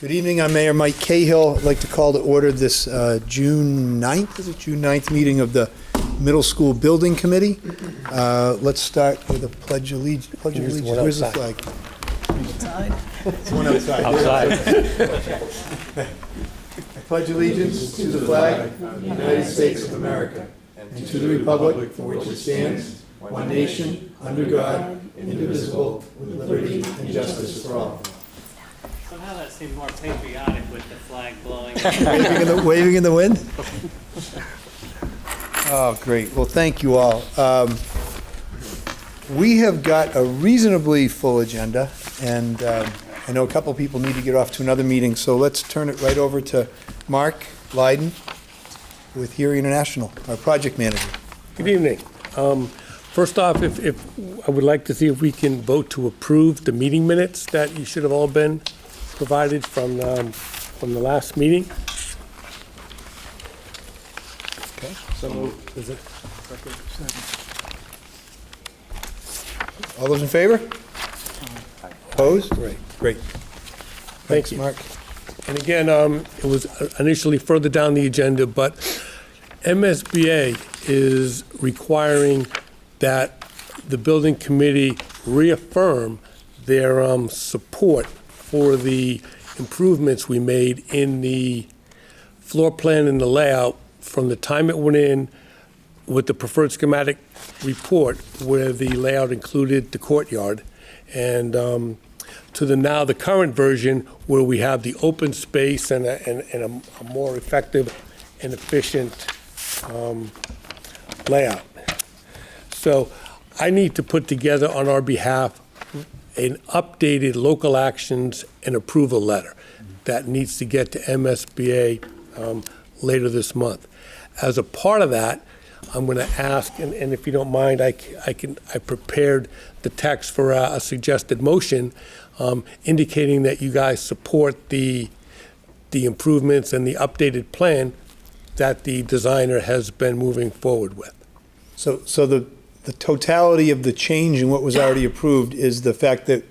Good evening, I'm Mayor Mike Cahill. I'd like to call to order this June 9th, is it June 9th meeting of the Middle School Building Committee. Let's start with a pledge of allegiance. Where's the flag? Outside. One outside. I pledge allegiance to the flag of the United States of America and to the republic for which it stands, one nation, under God, indivisible, with liberty and justice for all. Somehow that seemed more patriotic with the flag blowing. Waving in the wind? Oh, great. Well, thank you all. We have got a reasonably full agenda, and I know a couple people need to get off to another meeting, so let's turn it right over to Mark Lydon with Here International, our project manager. Good evening. First off, if I would like to see if we can vote to approve the meeting minutes that you should have all been provided from the last meeting. Okay. So, is it? All those in favor? Opposed? Great. Great. Thank Thanks, you. Mark. And again, it was initially further down the agenda, but MSBA is requiring that the building committee reaffirm their support for the improvements we made in the floor plan and the layout from the time it went in with the preferred schematic report, where the layout included the courtyard, and to the current version where we have the open space and a more effective and efficient layout. So I need to put together on our behalf an updated local actions and approval letter that needs to get to MSBA later this month. As a part of that, I'm going to ask, and if you don't mind, I prepared the text for a suggested motion indicating that you guys support the improvements and the updated plan that the designer has been moving forward with. So the totality of the change in what was already approved is the fact that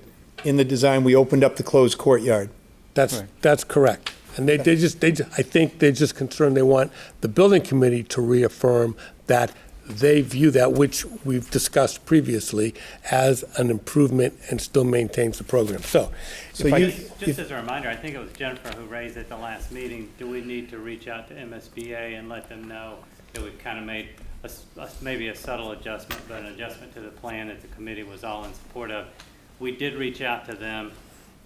in the design, we opened up the closed courtyard. That's correct. And I think they're just concerned, they want the building committee to reaffirm that they view that, which we've discussed previously, as an improvement and still maintains the program. So Just as a reminder, I think it was Jennifer who raised at the last meeting, do we need to reach out to MSBA and let them know that we've kind of made maybe a subtle adjustment, but an adjustment to the plan that the committee was all in support of? We did reach out to them,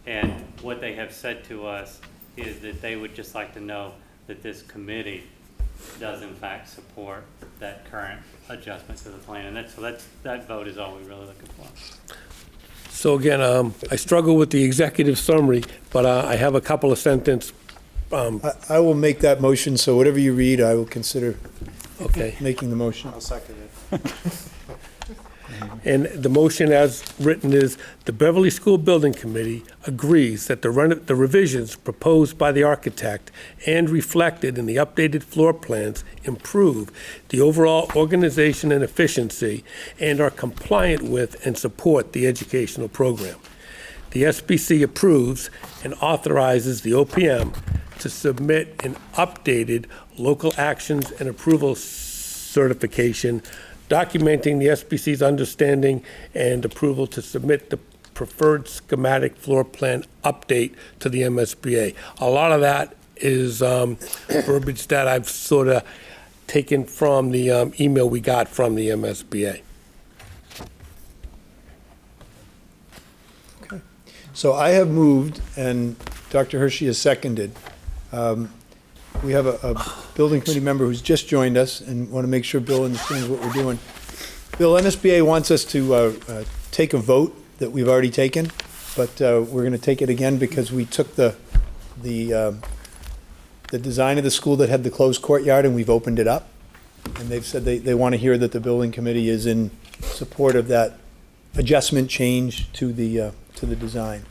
and what they have said to us is that they would just like to know that this committee does in fact support that current adjustment to the plan, and that vote is all we're really looking for. So again, I struggle with the executive summary, but I have a couple of sentences. I will make that motion, so whatever you read, I will consider making the motion. I'll second it. And the motion as written is, the Beverly School Building Committee agrees that the revisions proposed by the architect and reflected in the updated floor plans improve the overall organization and efficiency and are compliant with and support the educational program. The SBC approves and authorizes the OPM to submit an updated local actions and approval certification documenting the SBC's understanding and approval to submit the preferred schematic floor plan update to the MSBA. A lot of that is verbiage that I've sort of taken from the email we got from the MSBA. Okay. So I have moved, and Dr. Hershey has seconded. We have a building committee member who's just joined us, and want to make sure Bill understands what we're doing. Bill, MSBA wants us to take a vote that we've already taken, but we're going to take it again because we took the design of the school that had the closed courtyard and we've opened it up. And they've said they want to hear that the building committee is in support of that adjustment change to the design.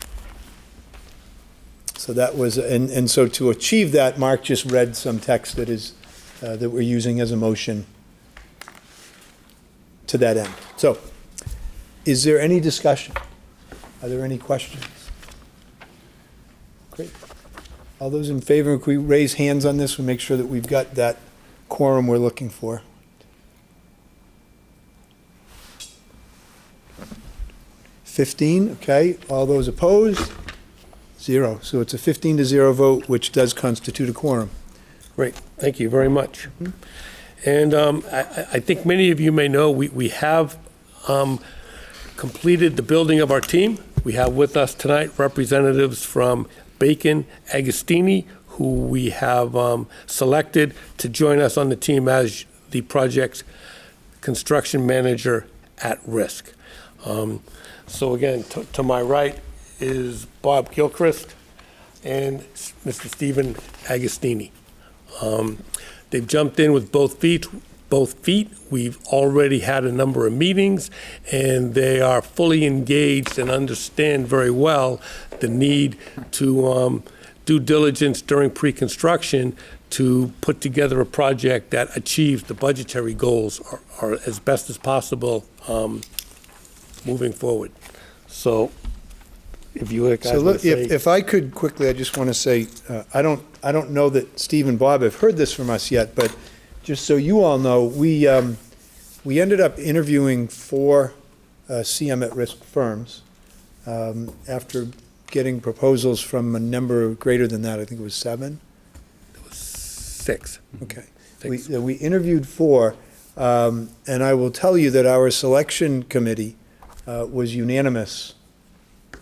So that was, and so to achieve that, Mark just read some text that is, that we're using as a motion to that end. So, is there any discussion? Are there any questions? Great. All those in favor, can we raise hands on this and make sure that we've got that quorum we're looking for? $15, okay. All those opposed? 0. So it's a 15-0 vote, which does constitute a quorum. Great, thank you very much. And I think many of you may know, we have completed the building of our team. We have with us tonight representatives from Bacon Agostini, who we have selected to join us on the team as the project's construction manager at risk. So again, to my right is Bob Gilchrist and Mr. Stephen Agostini. They've jumped in with both feet. We've already had a number of meetings, and they are fully engaged and understand very well the need to due diligence during pre-construction to put together a project that achieves the budgetary goals or as best as possible moving forward. So if you guys So want look, to say... if I could quickly, I just want to say, I don't know that Steve and Bob have heard this from us yet, but just so you all know, we ended up interviewing 4 CM at-risk firms after getting proposals from a number greater than that. I think it was 7. 6. Okay. 6. We interviewed 4, and I will tell you that our selection committee was unanimous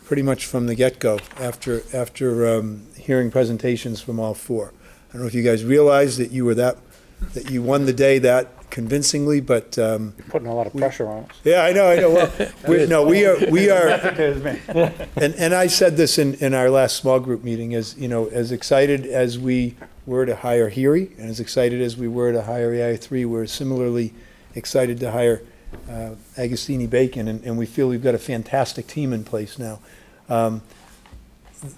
pretty much from the get-go after hearing presentations from all 4. I don't know if you guys realized that that you won the day that convincingly, but You're putting a lot of pressure on us. yeah, I know. Well, we are, Excuse me. and I said this in our last small group meeting, as excited as we were to hire Heary, and as excited as we were to hire AI3, we're similarly excited to hire Agostini Bacon, and we feel we've got a fantastic team in place now.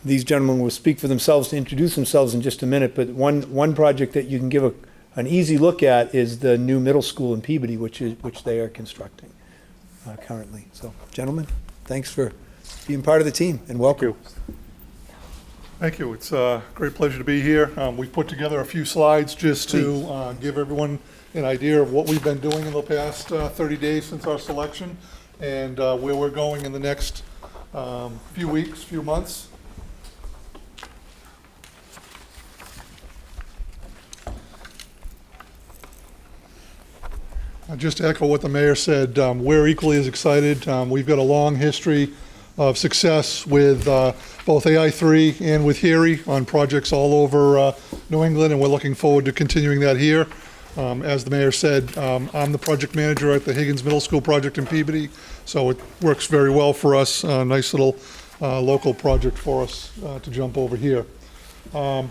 These gentlemen will speak for themselves to introduce themselves in just a minute, but one project that you can give an easy look at is the new middle school in Peabody, which they are constructing currently. So, gentlemen, thanks for being part of the team, and welcome. Thank you. It's a great pleasure to be here. We've put together a few slides just to give everyone an idea of what we've been doing in the past 30 days since our selection and where we're going in the next few weeks, few months. Just to echo what the mayor said, we're equally as excited. We've got a long history of success with both AI3 and with Heary on projects all over New England, and we're looking forward to continuing that here. As the mayor said, I'm the project manager at the Higgins Middle School project in Peabody, so it works very well for us. A nice little local project for us to jump over here. In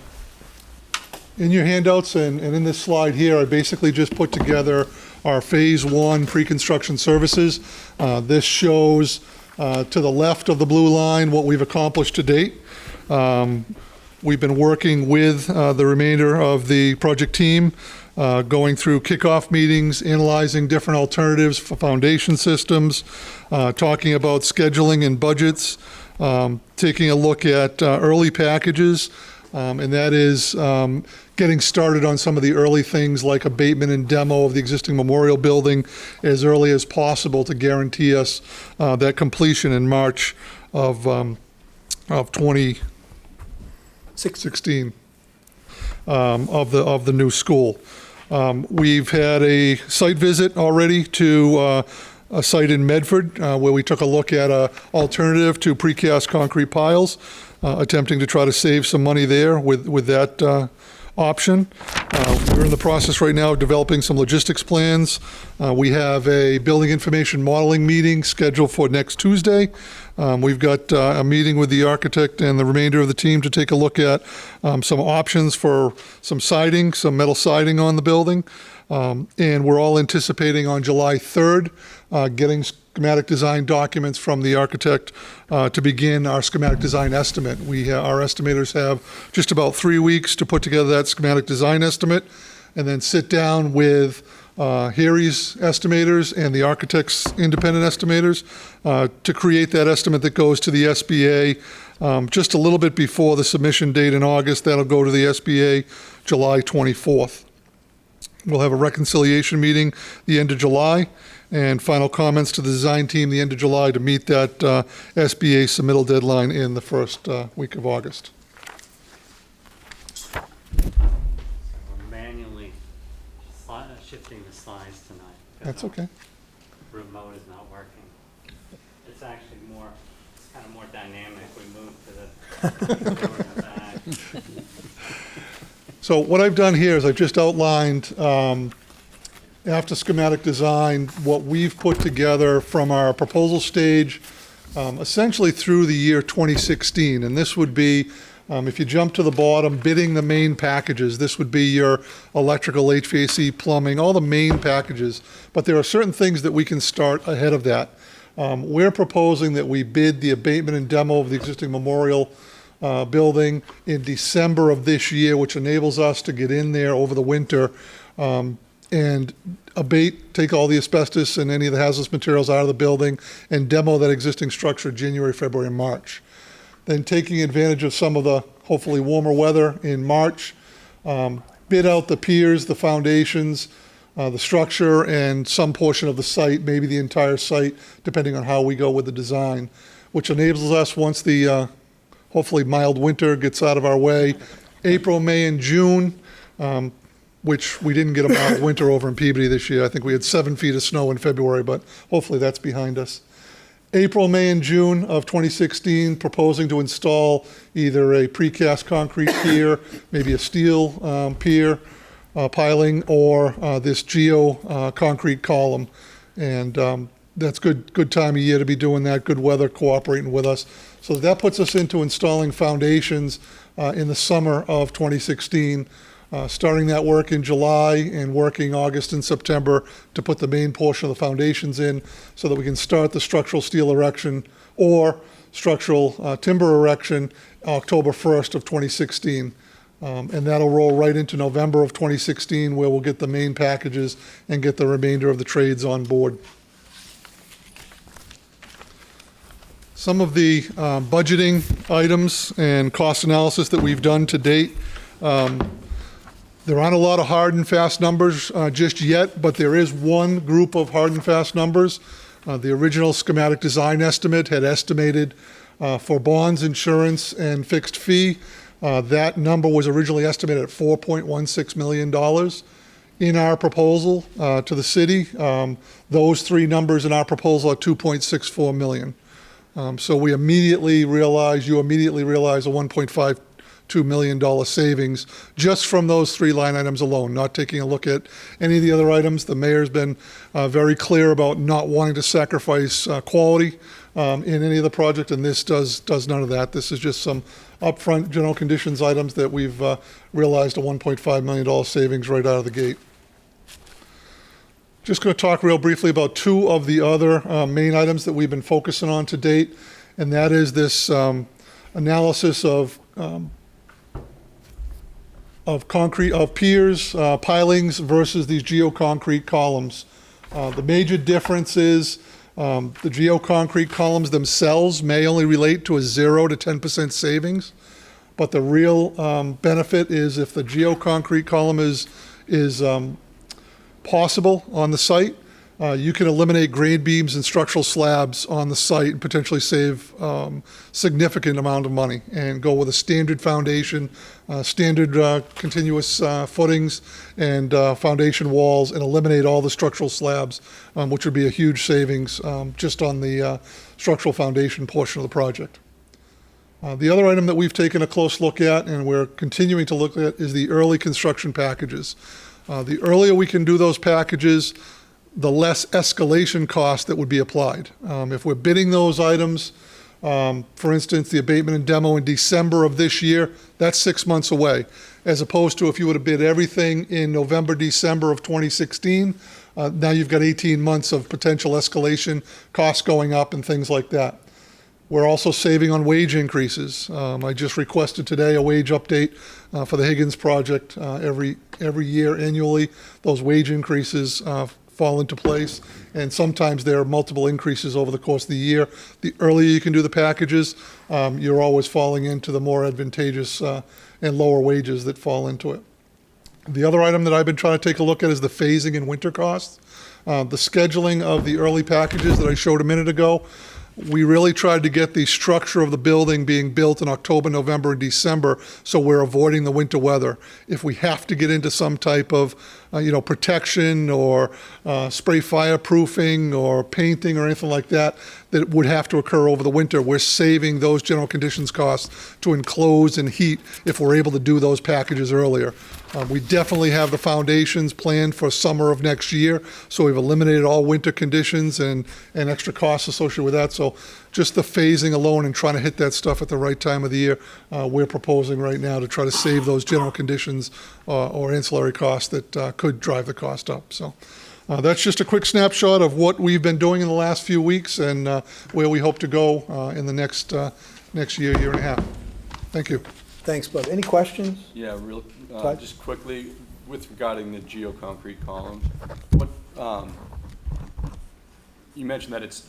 your handouts and in this slide here, I basically just put together our Phase 1 pre-construction services. This shows to the left of the blue line what we've accomplished to date. We've been working with the remainder of the project team, going through kickoff meetings, analyzing different alternatives for foundation systems, talking about scheduling and budgets, taking a look at early packages, and that is getting started on some of the early things like abatement and demo of the existing memorial building as early as possible to guarantee us that completion in March of 2016 of the new school. We've had a site visit already to a site in Medford where we took a look at an alternative to precast concrete piles, attempting to try to save some money there with that option. We're in the process right now of developing some logistics plans. We have a building information modeling meeting scheduled for next Tuesday. We've got a meeting with the architect and the remainder of the team to take a look at some options for some siding, some metal siding on the building. And we're all anticipating on July 3rd getting schematic design documents from the architect to begin our schematic design estimate. Our estimators have just about 3 weeks to put together that schematic design estimate and then sit down with Heary's estimators and the architect's independent estimators to create that estimate that goes to the SBA just a little bit before the submission date in August. That'll go to the SBA July 24th. We'll have a reconciliation meeting the end of July, and final comments to the design team the end of July to meet that SBA submittal deadline in the first week of August. We're manually shifting the slides tonight. because That's okay. the Remote is not working. It's actually it's kind of more dynamic. We move to the door in the back. So what I've done here is I've just outlined, after schematic design, what we've put together from our proposal stage, essentially through the year 2016. And this would be, if you jump to the bottom, bidding the main packages. This would be your electrical, HVAC, plumbing, all the main packages. But there are certain things that we can start ahead of that. We're proposing that we bid the abatement and demo of the existing memorial building in December of this year, which enables us to get in there over the winter and abate, take all the asbestos and any of the hazardous materials out of the building and demo that existing structure January, February, and March. Then taking advantage of some of the hopefully warmer weather in March, bid out the piers, the foundations, the structure, and some portion of the site, maybe the entire site, depending on how we go with the design, which enables us, once the hopefully mild winter gets out of our way, April, May, and June, which we didn't get a mild winter over in Peabody this year. I think we had 7 feet of snow in February, but hopefully that's behind us. April, May, and June of 2016, proposing to install either a precast concrete pier, maybe a steel pier piling, or this concrete column. And that's good time of year to be doing that, good weather cooperating with us. So that puts us into installing foundations in the summer of 2016, starting that work in July and working August and September to put the main portion of the foundations in so that we can start the structural steel erection or structural timber erection October 1st of 2016. And that'll roll right into November of 2016, where we'll get the main packages and get the remainder of the trades on board. Some of the budgeting items and cost analysis that we've done to date, there aren't a lot of hard and fast numbers just yet, but there is one group of hard and fast numbers. The original schematic design estimate had estimated for bonds, insurance, and fixed fee. That number was originally estimated at $4.16 million. In our proposal to the city, those three numbers in our proposal are $2.64 million. So you immediately realize a $1.52 million savings just from those three line items alone, not taking a look at any of the other items. The mayor's been very clear about not wanting to sacrifice quality in any of the project, and this does none of that. This is just some upfront general conditions items that we've realized a $1.5 million savings right out of the gate. Just going to talk real briefly about two of the other main items that we've been focusing on to date, and that is this analysis of piers, pilings versus these geoconcrete columns. The major difference is the geoconcrete columns themselves may only relate to a 0 to 10% savings, but the real benefit is if the geoconcrete column is possible on the site, you can eliminate grade beams and structural slabs on the site and potentially save significant amount of money and go with a standard foundation, standard continuous footings and foundation walls, and eliminate all the structural slabs, which would be a huge savings just on the structural foundation portion of the project. The other item that we've taken a close look at and we're continuing to look at is the early construction packages. The earlier we can do those packages, the less escalation cost that would be applied. If we're bidding those items, for instance, the abatement and demo in December of this year, that's 6 months away, as opposed to if you would have bid everything in November, December of 2016, now you've got 18 months of potential escalation, costs going up and things like that. We're also saving on wage increases. I just requested today a wage update for the Higgins project. Every year annually, those wage increases fall into place. And sometimes there are multiple increases over the course of the year. The earlier you can do the packages, you're always falling into the more advantageous and lower wages that fall into it. The other item that I've been trying to take a look at is the phasing in winter costs. The scheduling of the early packages that I showed a minute ago, we really tried to get the structure of the building being built in October, November, and December, so we're avoiding the winter weather. If we have to get into some type of, protection or spray fireproofing or painting or anything like that, that would have to occur over the winter, we're saving those general conditions costs to enclose and heat if we're able to do those packages earlier. We definitely have the foundations planned for summer of next year, so we've eliminated all winter conditions and extra costs associated with that. So just the phasing alone and trying to hit that stuff at the right time of the year, we're proposing right now to try to save those general conditions or ancillary costs that could drive the cost up. So that's just a quick snapshot of what we've been doing in the last few weeks and where we hope to go in the next year, year and a half. Thank you. Thanks, Bob. Any questions? Yeah, Todd? just quickly, with regarding the geoconcrete columns, what, you mentioned that it's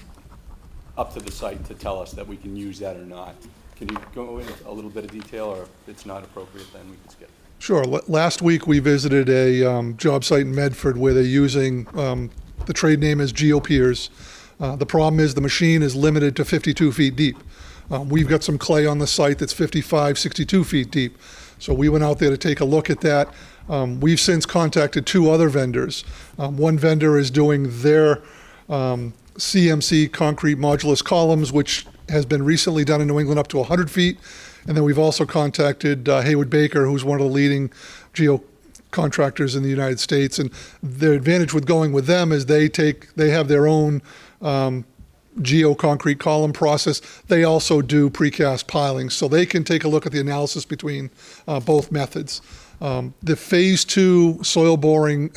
up to the site to tell us that we can use that or not. Can you go into a little bit of detail, or if it's not appropriate, then we can skip? Sure. Last week, we visited a job site in Medford where they're using, the trade name is GeoPiers. The problem is the machine is limited to 52 feet deep. We've got some clay on the site that's 55, 62 feet deep. So we went out there to take a look at that. We've since contacted 2 other vendors. One vendor is doing their CMC concrete modulus columns, which has been recently done in New England up to 100 feet. And then we've also contacted Haywood Baker, who's one of the leading geo contractors in the United States. And their advantage with going with them is they have their own geoconcrete column process. They also do precast piling, so they can take a look at the analysis between both methods. The phase 2 soil boring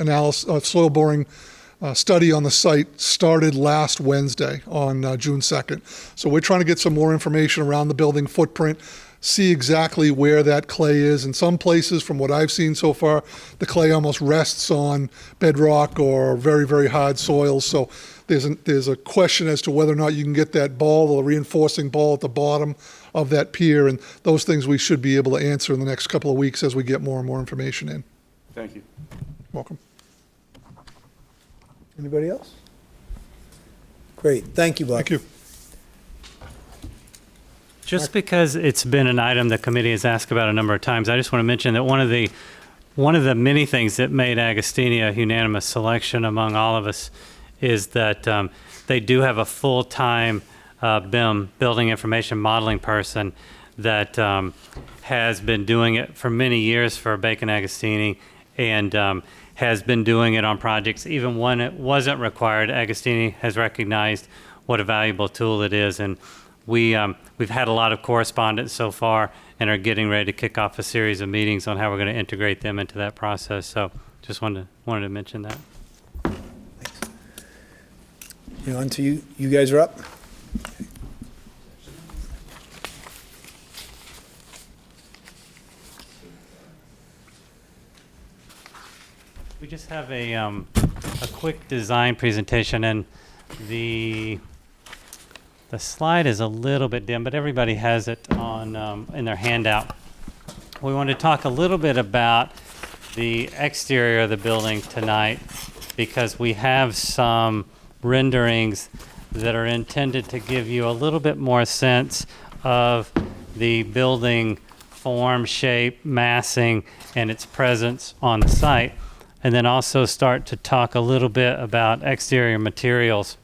study on the site started last Wednesday on June 2nd. So we're trying to get some more information around the building footprint, see exactly where that clay is. In some places, from what I've seen so far, the clay almost rests on bedrock or very, very hard soils. So there's a question as to whether or not you can get that ball, the reinforcing ball at the bottom of that pier, and those things we should be able to answer in the next couple of weeks as we get more and more information in. Thank you. Welcome. Anybody else? Great. Thank you, Bob. Thank you. Just because it's been an item the committee has asked about a number of times, I just want to mention that one of the many things that made Agostini a unanimous selection among all of us is that they do have a full-time BIM, Building Information Modeling person, that has been doing it for many years for Bacon Agostini and has been doing it on projects. Even when it wasn't required, Agostini has recognized what a valuable tool it is. And we've had a lot of correspondence so far and are getting ready to kick off a series of meetings on how we're going to integrate them into that process. So just wanted to mention that. On to you. You guys are up. We just have a quick design presentation, and the slide is a little bit dim, but everybody has it on in their handout. We want to talk a little bit about the exterior of the building tonight because we have some renderings that are intended to give you a little bit more sense of the building form, shape, massing, and its presence on the site. And then also start to talk a little bit about exterior materials.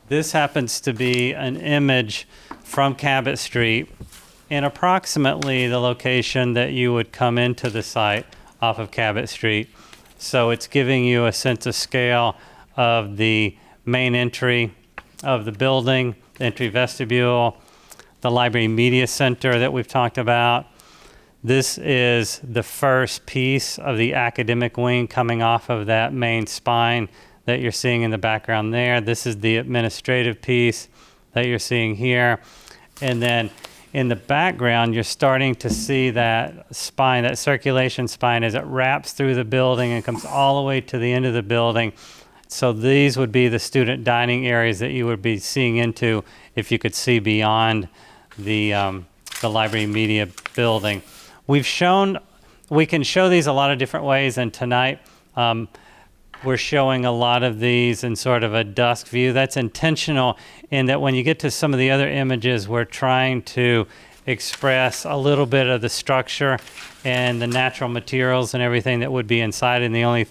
This happens to be an image from Cabot Street in approximately the location that you would come into the site off of Cabot Street. So it's giving you a sense of scale of the main entry of the building, the entry vestibule, the library media center that we've talked about. This is the first piece of the academic wing coming off of that main spine that you're seeing in the background there. This is the administrative piece that you're seeing here. And then In the background, you're starting to see that spine, that circulation spine, as it wraps through the building and comes all the way to the end of the building. So these would be the student dining areas that you would be seeing into if you could see beyond the library media building. We can show these a lot of different ways, and tonight we're showing a lot of these in sort of a dusk view. That's intentional in that when you get to some of the other images, we're trying to express a little bit of the structure and the natural materials and everything that would be inside, and the only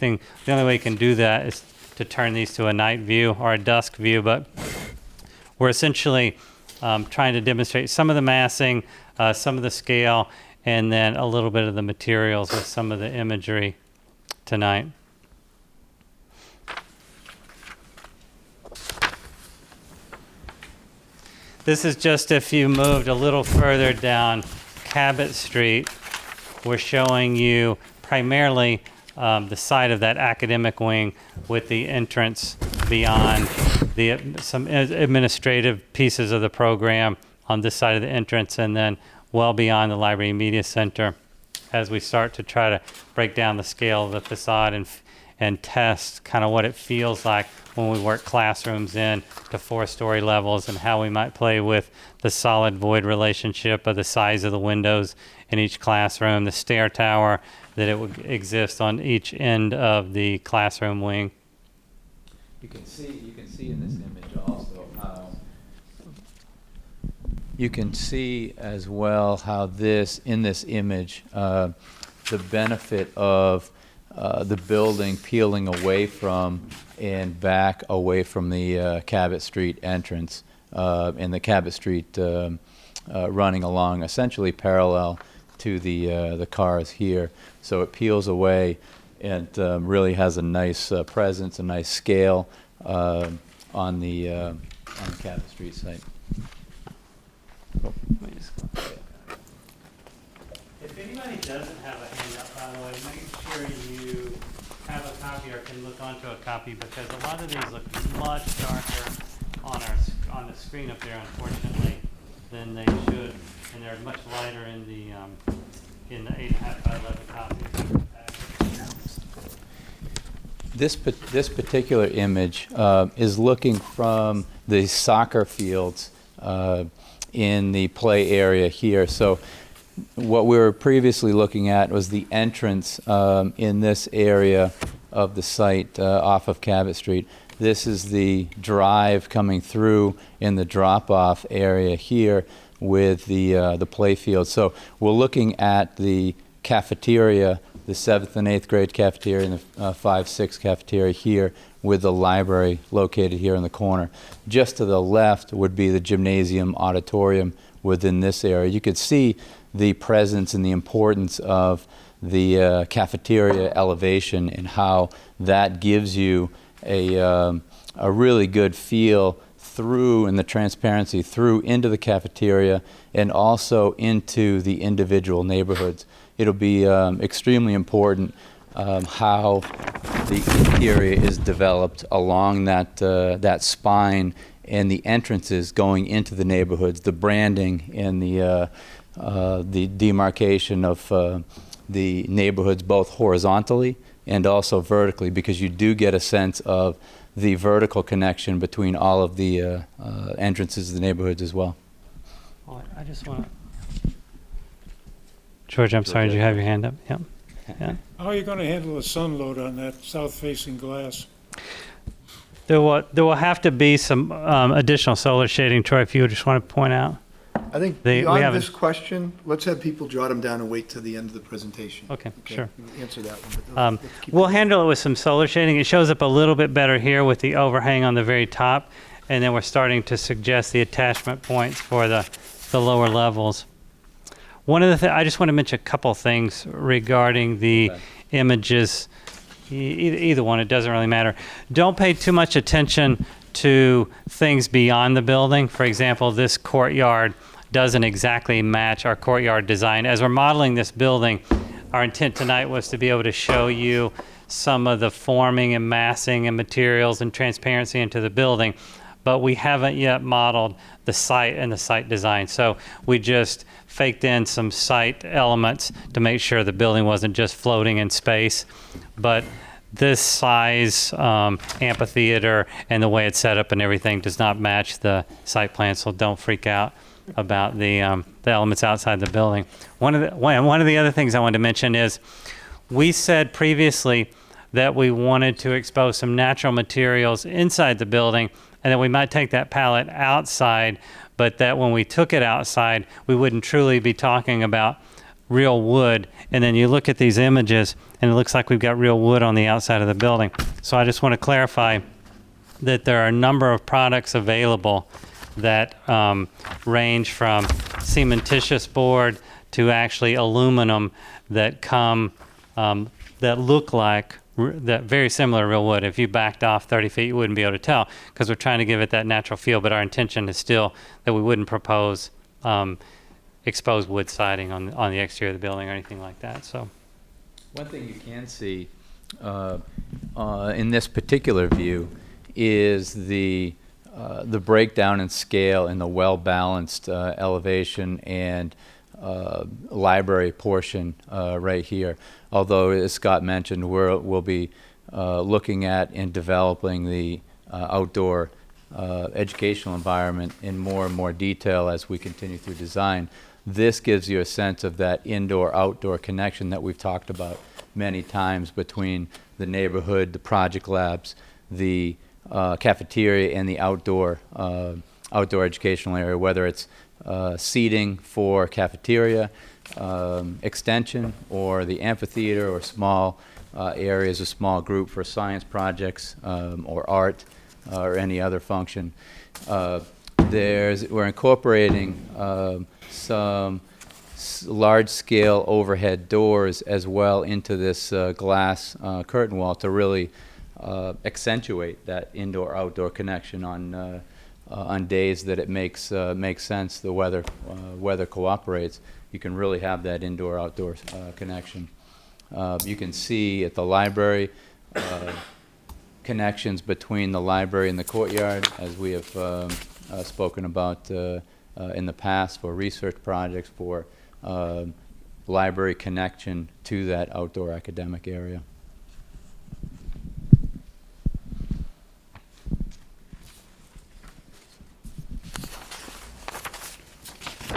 way you can do that is to turn these to a night view or a dusk view. But we're essentially trying to demonstrate some of the massing, some of the scale, and then a little bit of the materials with some of the imagery tonight. This is just if you moved a little further down Cabot Street. We're showing you primarily the side of that academic wing with the entrance beyond some administrative pieces of the program on this side of the entrance, and then well beyond the Library and Media Center as we start to try to break down the scale of the facade and test kind of what it feels like when we work classrooms in to 4-story levels, and how we might play with the solid void relationship of the size of the windows in each classroom, the stair tower that it would exist on each end of the classroom wing. You can see in this image also how you can see as well how in this image the benefit of the building peeling away from and back away from the Cabot Street entrance, and the Cabot Street running along essentially parallel to the cars here. So it peels away and really has a nice presence, a nice scale on the Cabot Street site. If anybody doesn't have a hand up, by the way, make sure you have a copy or can look onto a copy, because a lot of these look much darker on the screen up there, unfortunately, than they should, and they're much lighter in the 8.5 by 11 copies. This particular image is looking from the soccer fields in the play area here. So what we were previously looking at was the entrance in this area of the site off of Cabot Street. This is the drive coming through in the drop-off area here with the play field. So we're looking at the cafeteria, the 7th and 8th grade cafeteria, and the 5-6 cafeteria here, with the library located here in the corner. Just to the left would be the gymnasium auditorium within this area. You could see the presence and the importance of the cafeteria elevation and how that gives you a really good feel through, and the transparency through into the cafeteria and also into the individual neighborhoods. It'll be extremely important how the interior is developed along that spine and the entrances going into the neighborhoods, the branding and the demarcation of the neighborhoods both horizontally and also vertically, because you do get a sense of the vertical connection between all of the entrances of the neighborhoods as well. I just want to... George, I'm sorry, did you have your hand up? Yep. Yeah. How are you going to handle the sun load on that south-facing glass? There will have to be some additional solar shading, Troy, if you just want to point out. I think we beyond haven't- this question, let's have people jot them down and wait till the end of the presentation. Okay, sure. Answer that one. but let's keep We'll it- handle it with some solar shading. It shows up a little bit better here with the overhang on the very top, and then we're starting to suggest the attachment points for the lower levels. One of the things, I just want to mention a couple things regarding the images. Either one, it doesn't really matter. Don't pay too much attention to things beyond the building. For example, this courtyard doesn't exactly match our courtyard design. As we're modeling this building, our intent tonight was to be able to show you some of the forming and massing and materials and transparency into the building. but we haven't yet modeled the site and the site design. So we just faked in some site elements to make sure the building wasn't just floating in space. But this size amphitheater and the way it's set up and everything does not match the site plan, so don't freak out about the elements outside the building. One of the other things I wanted to mention is we said previously that we wanted to expose some natural materials inside the building and that we might take that palette outside, but that when we took it outside, we wouldn't truly be talking about real wood. And then you look at these images and it looks like we've got real wood on the outside of the building. So I just want to clarify that there are a number of products available that range from cementitious board to actually aluminum that come, that look like that very similar to real wood. If you backed off 30 feet, you wouldn't be able to tell because we're trying to give it that natural feel, but our intention is still that we wouldn't propose exposed wood siding on the exterior of the building or anything like that. So, one thing you can see in this particular view is the breakdown in scale and the well-balanced elevation and library portion right here. Although, as Scott mentioned, we'll be looking at and developing the outdoor educational environment in more and more detail as we continue through design. This gives you a sense of that indoor-outdoor connection that we've talked about many times between the neighborhood, the project labs, the cafeteria, and the outdoor educational area, whether it's seating for cafeteria, extension, or the amphitheater, or small areas, a small group for science projects, or art, or any other function. We're incorporating some large-scale overhead doors as well into this glass curtain wall to really accentuate that indoor-outdoor connection on days that it makes sense. The weather cooperates. You can really have that indoor-outdoor connection. You can see at the library connections between the library and the courtyard, as we have spoken about in the past for research projects, for library connection to that outdoor academic area.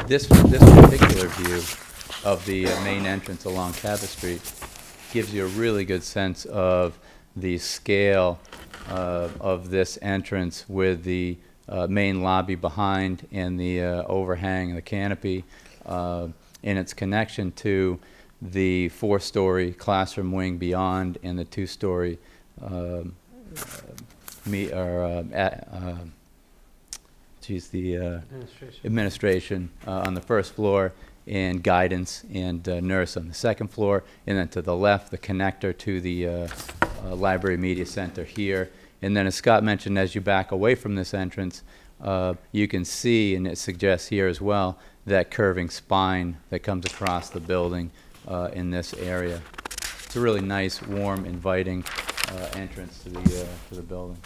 This particular view of the main entrance along Cabot Street gives you a really good sense of the scale of this entrance with the main lobby behind and the overhang and the canopy, and its connection to the 4-story classroom wing beyond and the 2-story administration on the first floor, and guidance and nurse on the second floor, and then to the left, the connector to the library media center here. And then, as Scott mentioned, as you back away from this entrance, you can see, and it suggests here as well, that curving spine that comes across the building in this area. It's a really nice, warm, inviting entrance to the building.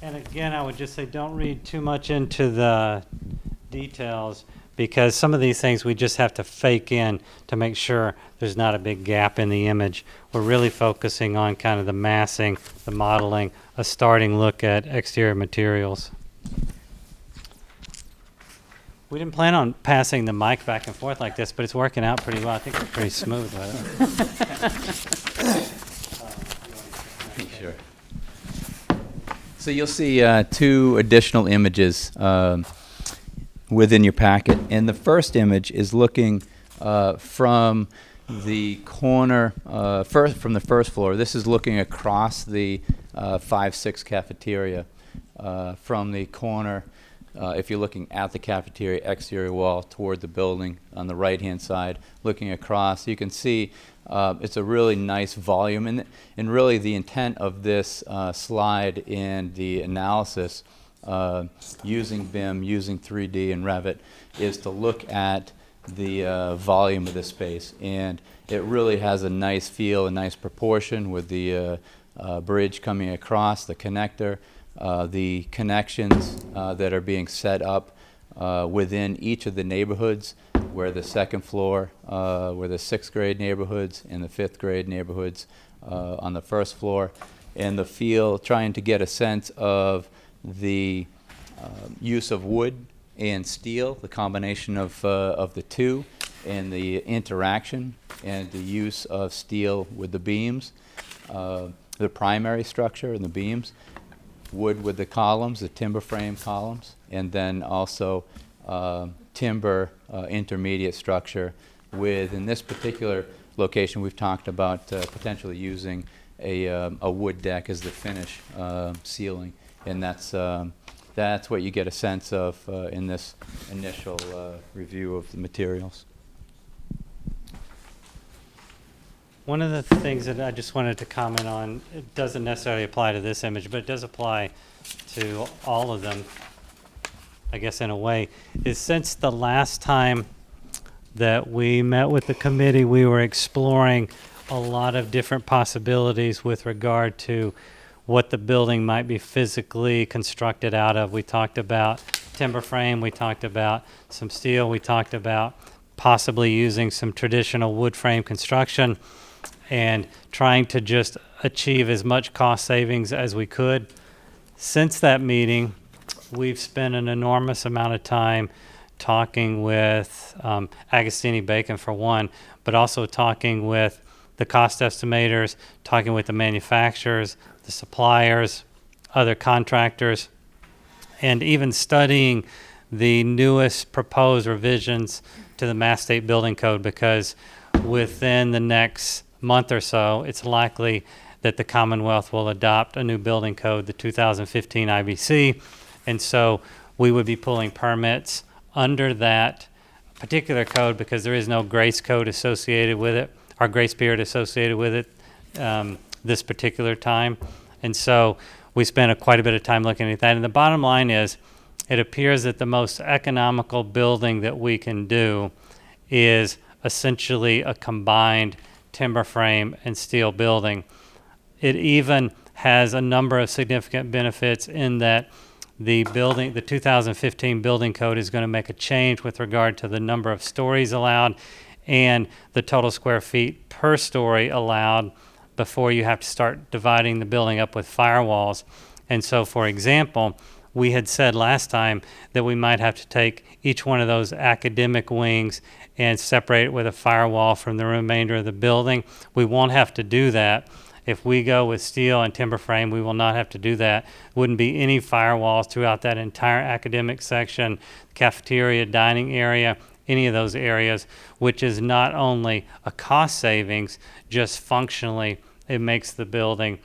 and again, I would just say don't read too much into the details, because some of these things we just have to fake in to make sure there's not a big gap in the image. We're really focusing on kind of the massing, the modeling, a starting look at exterior materials. We didn't plan on passing the mic back and forth like this, but it's working out pretty well. I think we're pretty smooth with it. Sure. So you'll see 2 additional images within your packet. And the first image is looking from the corner, from the first floor. This is looking across the 5-6 cafeteria from the corner. If you're looking at the cafeteria exterior wall toward the building on the right-hand side, looking across, you can see it's a really nice volume. And really the intent of this slide and the analysis using BIM, using 3D and Revit, is to look at the volume of this space. And it really has a nice feel, a nice proportion with the bridge coming across, the connector, the connections that are being set up within each of the neighborhoods, where the second floor, where the sixth grade neighborhoods and the fifth grade neighborhoods on the first floor, and the feel, trying to get a sense of the use of wood and steel, the combination of the two, and the interaction and the use of steel with the beams, the primary structure and the beams, wood with the columns, the timber frame columns, and then also timber intermediate structure with, in this particular location, we've talked about potentially using a wood deck as the finish ceiling, and that's what you get a sense of in this initial review of the materials. One of the things that I just wanted to comment on, it doesn't necessarily apply to this image, but it does apply to all of them, I guess in a way, is since the last time that we met with the committee, we were exploring a lot of different possibilities with regard to what the building might be physically constructed out of. We talked about timber frame, we talked about some steel, we talked about possibly using some traditional wood frame construction and trying to just achieve as much cost savings as we could. Since that meeting, we've spent an enormous amount of time talking with Agostini Bacon for one, but also talking with the cost estimators, talking with the manufacturers, the suppliers, other contractors, and even studying the newest proposed revisions to the Mass State Building Code, because within the next month or so, it's likely that the Commonwealth will adopt a new building code, the 2015 IBC, and so we would be pulling permits under that particular code because there is no grace code associated with it, or grace period associated with it this particular time. And so we spent quite a bit of time looking at that. And the bottom line is, it appears that the most economical building that we can do is essentially a combined timber frame and steel building. It even has a number of significant benefits in that the 2015 building code is going to make a change with regard to the number of stories allowed and the total square feet per story allowed before you have to start dividing the building up with firewalls. And so, for example, we had said last time that we might have to take each one of those academic wings and separate it with a firewall from the remainder of the building. We won't have to do that. If we go with steel and timber frame, we will not have to do that. Wouldn't be any firewalls throughout that entire academic section, cafeteria, dining area, any of those areas, which is not only a cost savings, just functionally it makes the building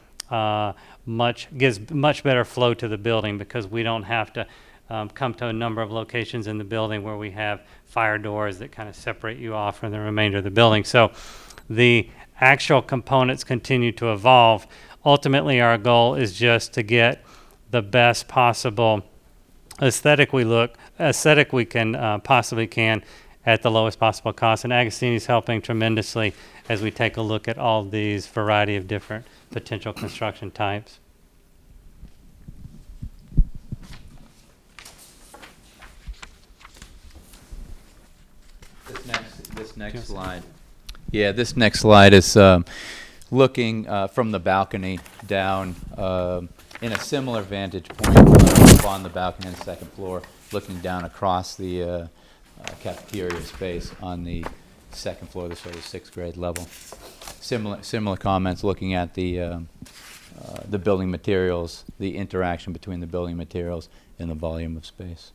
gives much better flow to the building, because we don't have to come to a number of locations in the building where we have fire doors that kind of separate you off from the remainder of the building. So the actual components continue to evolve. Ultimately, our goal is just to get the best possible aesthetic we can possibly can at the lowest possible cost. And Agostini's helping tremendously as we take a look at all these variety of different potential construction types. This next slide. Yeah, this next slide is looking from the balcony down in a similar vantage point up on the balcony on the second floor, looking down across the cafeteria space on the second floor, the sort of sixth grade level. Similar comments looking at the building materials, the interaction between the building materials and the volume of space.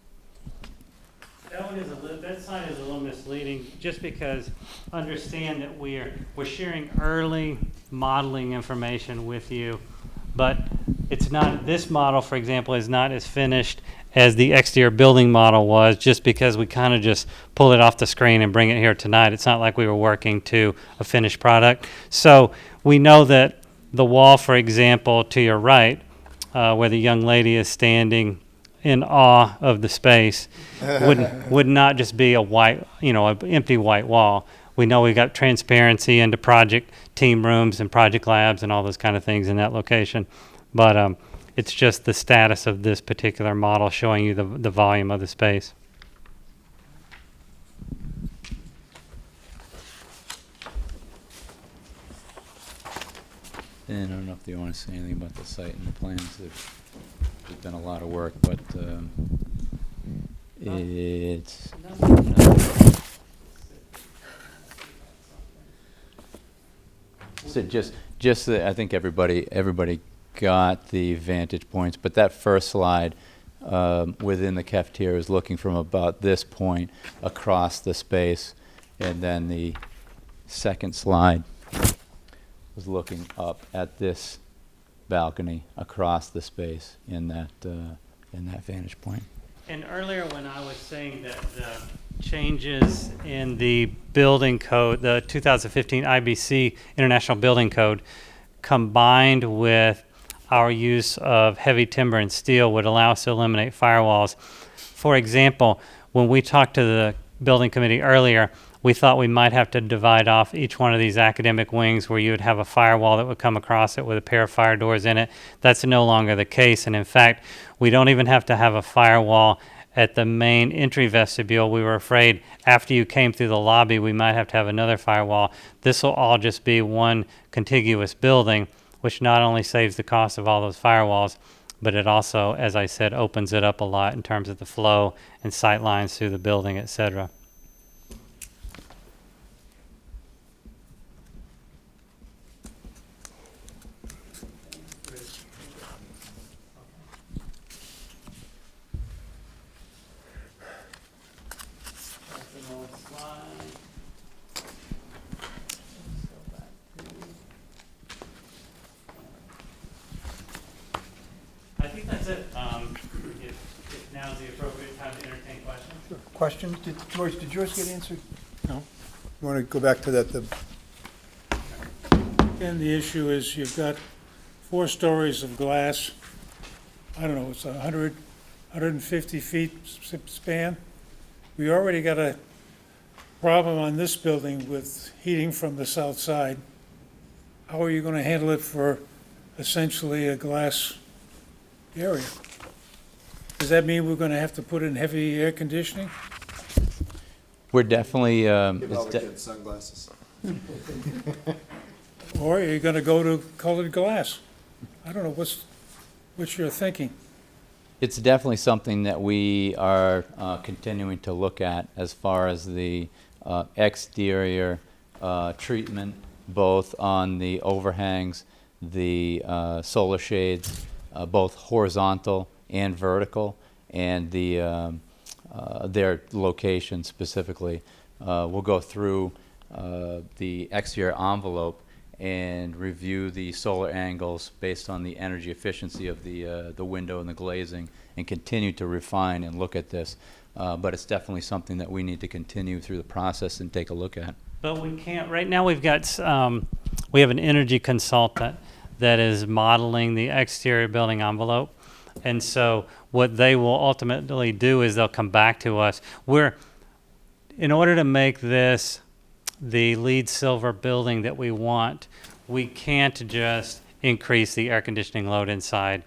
That slide is a little misleading, just because understand that we're sharing early modeling information with you, but it's not, this model, for example, is not as finished as the exterior building model was, just because we kind of just pull it off the screen and bring it here tonight. It's not like we were working to a finished product. So we know that the wall, for example, to your right, where the young lady is standing in awe of the space, would not just be a white, an empty white wall. We know we got transparency into project team rooms and project labs and all those kind of things in that location. But It's just the status of this particular model showing you the volume of the space. And I don't know if you want to say anything about the site and the plans. There's been a lot of work, but it's... So just that I think everybody got the vantage points, but that first slide within the cafeteria is looking from about this point across the space, and then the second slide was looking up at this balcony across the space in that vantage point. And earlier when I was saying that the changes in the building code, the 2015 IBC International Building Code, combined with our use of heavy timber and steel would allow us to eliminate firewalls. For example, when we talked to the building committee earlier, we thought we might have to divide off each one of these academic wings where you would have a firewall that would come across it with a pair of fire doors in it. That's no longer the case. And in fact, we don't even have to have a firewall at the main entry vestibule. We were afraid after you came through the lobby, we might have to have another firewall. This will all just be one contiguous building, which not only saves the cost of all those firewalls, but it also, as I said, opens it up a lot in terms of the flow and sight lines through the building, et cetera. I think that's it. If now's the appropriate time to entertain questions. Questions? George, did yours get answered? No. You want to go back to that? And the issue is you've got 4 stories of glass. I don't know, it's 150 feet span. We already got a problem on this building with heating from the south side. How are you going to handle it for essentially a glass area? Does that mean we're going to have to put in heavy air conditioning? We're definitely... Give all the kids sunglasses. Or are you going to go to colored glass? I don't know, what's your thinking? It's definitely something that we are continuing to look at as far as the exterior treatment, both on the overhangs, the solar shades, both horizontal and vertical, and their location specifically. We'll go through the exterior envelope and review the solar angles based on the energy efficiency of the window and the glazing, and continue to refine and look at this. But it's definitely something that we need to continue through the process and take a look at. But we can't, right now we've got, we have an energy consultant that is modeling the exterior building envelope. And so what they will ultimately do is they'll come back to us. In order to make this the LEED silver building that we want, we can't just increase the air conditioning load inside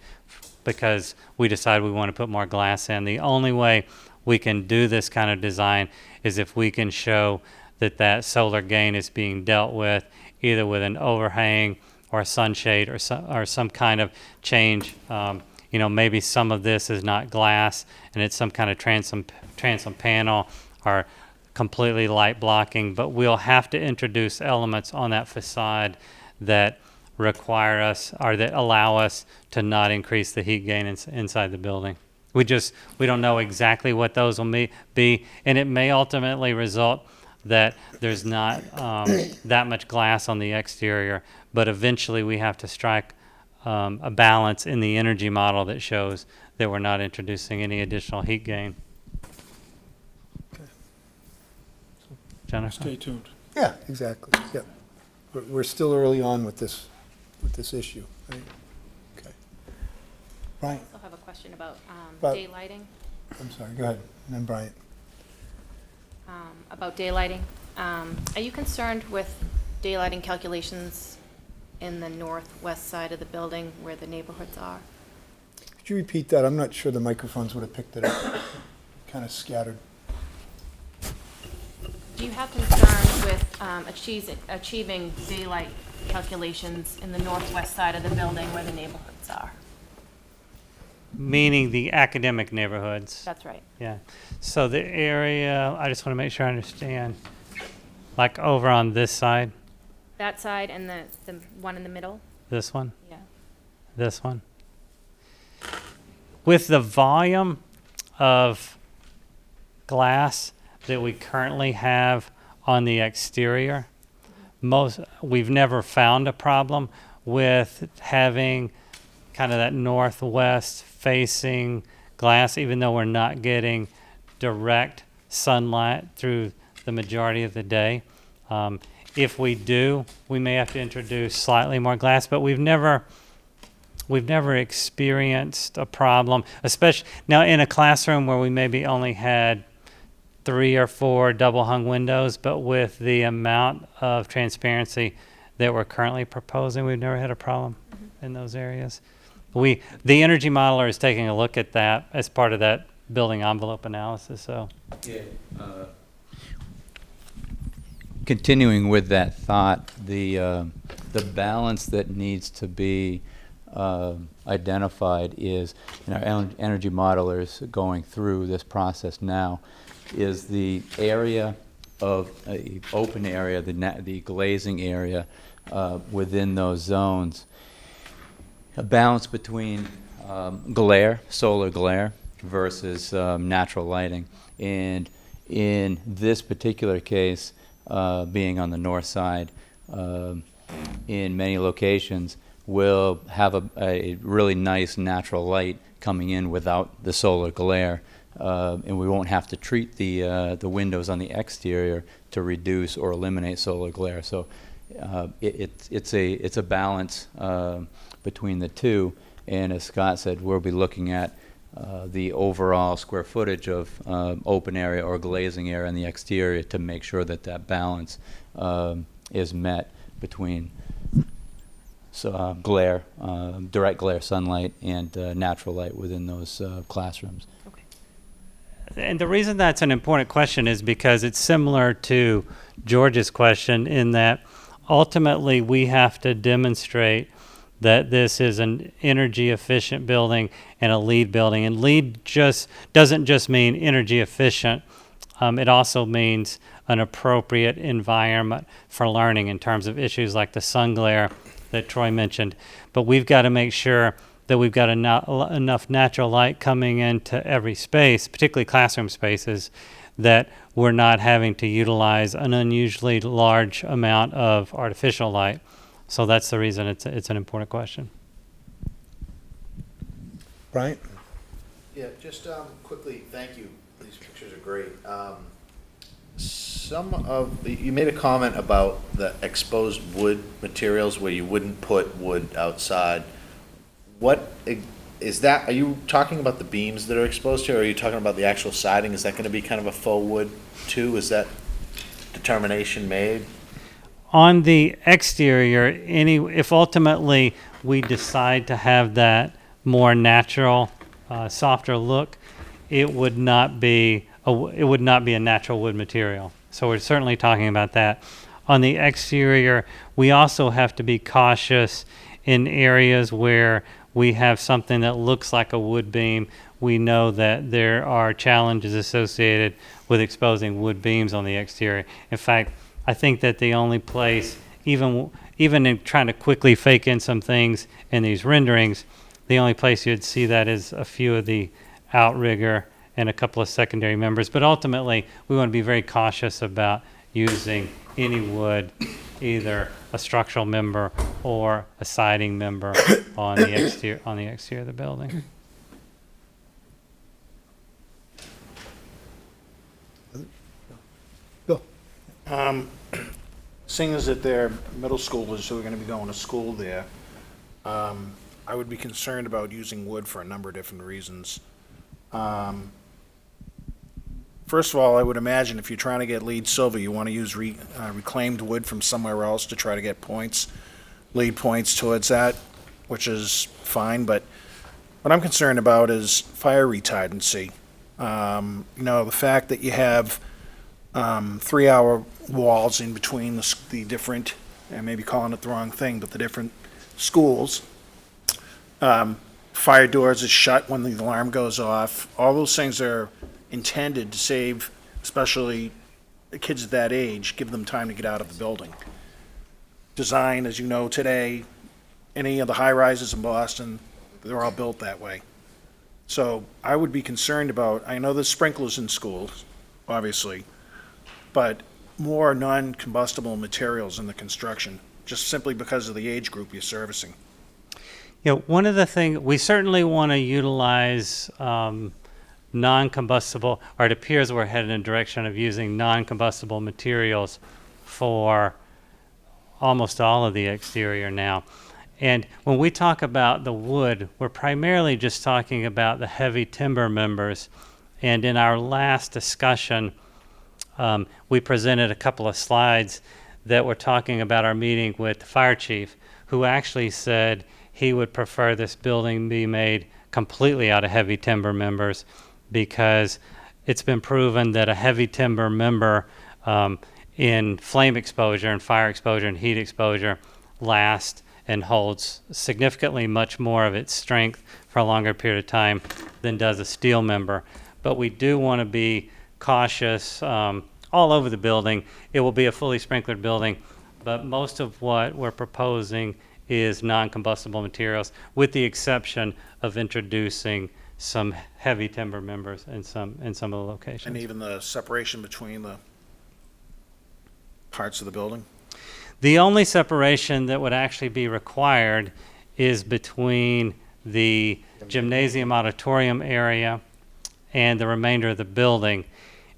because we decide we want to put more glass in. The only way we can do this kind of design is if we can show that solar gain is being dealt with either with an overhang or a sunshade or some kind of change. Maybe some of this is not glass and it's some kind of transom panel or completely light blocking, but we'll have to introduce elements on that facade that require us or that allow us to not increase the heat gain inside the building. We don't know exactly what those will be, and it may ultimately result that there's not that much glass on the exterior, but eventually we have to strike a balance in the energy model that shows that we're not introducing any additional heat gain. Jennifer? Stay tuned. Yeah, exactly. Yeah. We're still early on with this issue, right? Okay. Brian, I also have a question about About- daylighting. I'm sorry, go ahead. And then Brian. About daylighting. Are you concerned with daylighting calculations in the northwest side of the building where the neighborhoods are? Could you repeat that? I'm not sure the microphones would have picked it up. Kind of scattered. Do you have concern with achieving daylight calculations in the northwest side of the building where the neighborhoods are? Meaning the academic neighborhoods. That's right. Yeah. So the area, I just want to make sure I understand, like over on this side, That side and the one in the middle? this one, Yeah. this one. With the volume of glass that we currently have on the exterior, we've never found a problem with having kind of that northwest facing glass, even though we're not getting direct sunlight through the majority of the day. If we do, we may have to introduce slightly more glass, but we've never experienced a problem, especially now in a classroom where we maybe only had 3 or 4 double hung windows, but with the amount of transparency that we're currently proposing, we've never had a problem in those areas. The energy modeler is taking a look at that as part of that building envelope analysis, so. Yeah, continuing with that thought, the balance that needs to be identified is, and our energy modelers going through this process now, is the area of open area, the glazing area within those zones, a balance between glare, solar glare, versus natural lighting. And in this particular case, being on the north side, in many locations, we'll have a really nice natural light coming in without the solar glare. And we won't have to treat the windows on the exterior to reduce or eliminate solar glare. So it's a balance between the two. And as Scott said, we'll be looking at the overall square footage of open area or glazing area on the exterior to make sure that that balance is met between glare, direct glare sunlight, and natural light within those classrooms. And the reason that's an important question is because it's similar to George's question in that ultimately we have to demonstrate that this is an energy efficient building and a LEED building. And LEED doesn't just mean energy efficient. It also means an appropriate environment for learning in terms of issues like the sun glare that Troy mentioned. But we've got to make sure that we've got enough natural light coming into every space, particularly classroom spaces, that we're not having to utilize an unusually large amount of artificial light. So that's the reason it's an important question. Brian? Yeah, just quickly, thank you. These pictures are great. You made a comment about the exposed wood materials where you wouldn't put wood outside. What is that? Are you talking about the beams that are exposed here, or are you talking about the actual siding? Is that going to be kind of a faux wood too? Is that determination made? On the exterior, if ultimately we decide to have that more natural, softer look, it would not be a natural wood material. So we're certainly talking about that. On the exterior, we also have to be cautious in areas where we have something that looks like a wood beam. We know that there are challenges associated with exposing wood beams on the exterior. In fact, I think that the only place, even in trying to quickly fake in some things in these renderings, the only place you'd see that is a few of the outrigger and a couple of secondary members. But ultimately, we want to be very cautious about using any wood, either a structural member or a siding member on the exterior of the building. Bill? Seeing as that they're middle schoolers who are going to be going to school there, I would be concerned about using wood for a number of different reasons. First of all, I would imagine if you're trying to get LEED silver, you want to use reclaimed wood from somewhere else to try to get points, LEED points towards that, which is fine, but what I'm concerned about is fire retardancy. The fact that you have 3-hour walls in between the different, and maybe calling it the wrong thing, but the different schools. Fire doors is shut when the alarm goes off. All those things are intended to save, especially the kids at that age, give them time to get out of the building. Design, as you know today, any of the high-rises in Boston, they're all built that way. So I would be concerned about, I know there's sprinklers in schools, obviously, but more non-combustible materials in the construction, just simply because of the age group you're servicing. One of the things, we certainly want to utilize non-combustible, or it appears we're headed in a direction of using non-combustible materials for almost all of the exterior now. And when we talk about the wood, we're primarily just talking about the heavy timber members. And in our last discussion, we presented a couple of slides that were talking about our meeting with the fire chief, who actually said he would prefer this building be made completely out of heavy timber members, because it's been proven that a heavy timber member in flame exposure and fire exposure and heat exposure lasts and holds significantly much more of its strength for a longer period of time than does a steel member. But we do want to be cautious all over the building. It will be a fully sprinklered building, but most of what we're proposing is non-combustible materials, with the exception of introducing some heavy timber members in some of the locations. And even the separation between the parts of the building? The only separation that would actually be required is between the gymnasium auditorium area and the remainder of the building.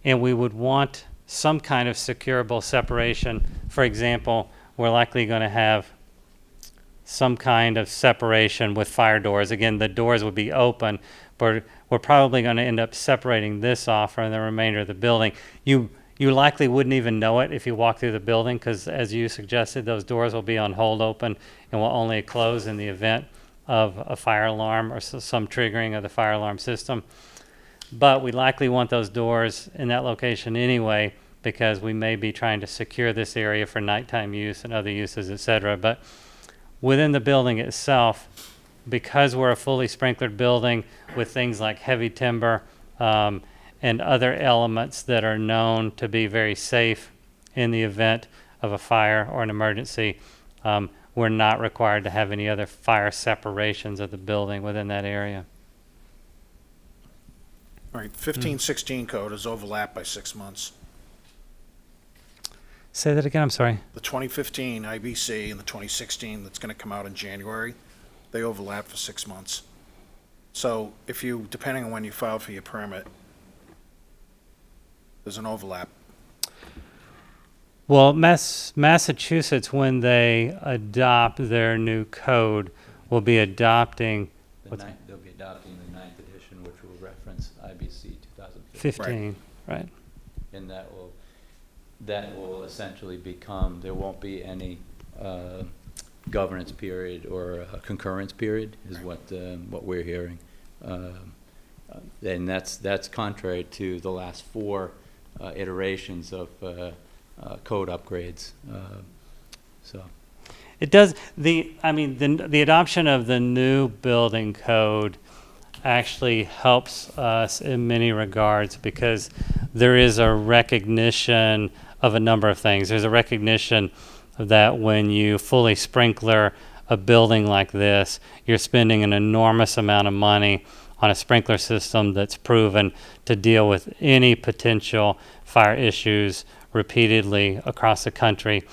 And we would want some kind of securable separation. For example, we're likely going to have some kind of separation with fire doors. Again, the doors would be open, but we're probably going to end up separating this off from the remainder of the building. You likely wouldn't even know it if you walk through the building, because as you suggested, those doors will be on hold open and will only close in the event of a fire alarm or some triggering of the fire alarm system. But we likely want those doors in that location anyway, because we may be trying to secure this area for nighttime use and other uses, et cetera. But within the building itself, because we're a fully sprinklered building with things like heavy timber and other elements that are known to be very safe in the event of a fire or an emergency, we're not required to have any other fire separations of the building within that area. All right, 1516 code is overlapped by 6 months. Say that again, I'm sorry. The 2015 IBC and the 2016 that's going to come out in January, they overlap for 6 months. So if you, depending on when you file for your permit, there's an overlap. Well, Massachusetts, when they adopt their new code, will be adopting They'll be adopting the 9th edition, which will reference IBC 2015. 15, right? And that will essentially become, there won't be any governance period or a concurrence period, is what we're hearing. And that's contrary to the last 4 iterations of code upgrades. So It does, the adoption of the new building code actually helps us in many regards, because there is a recognition of a number of things. There's a recognition that when you fully sprinkler a building like this, you're spending an enormous amount of money on a sprinkler system that's proven to deal with any potential fire issues repeatedly across the country,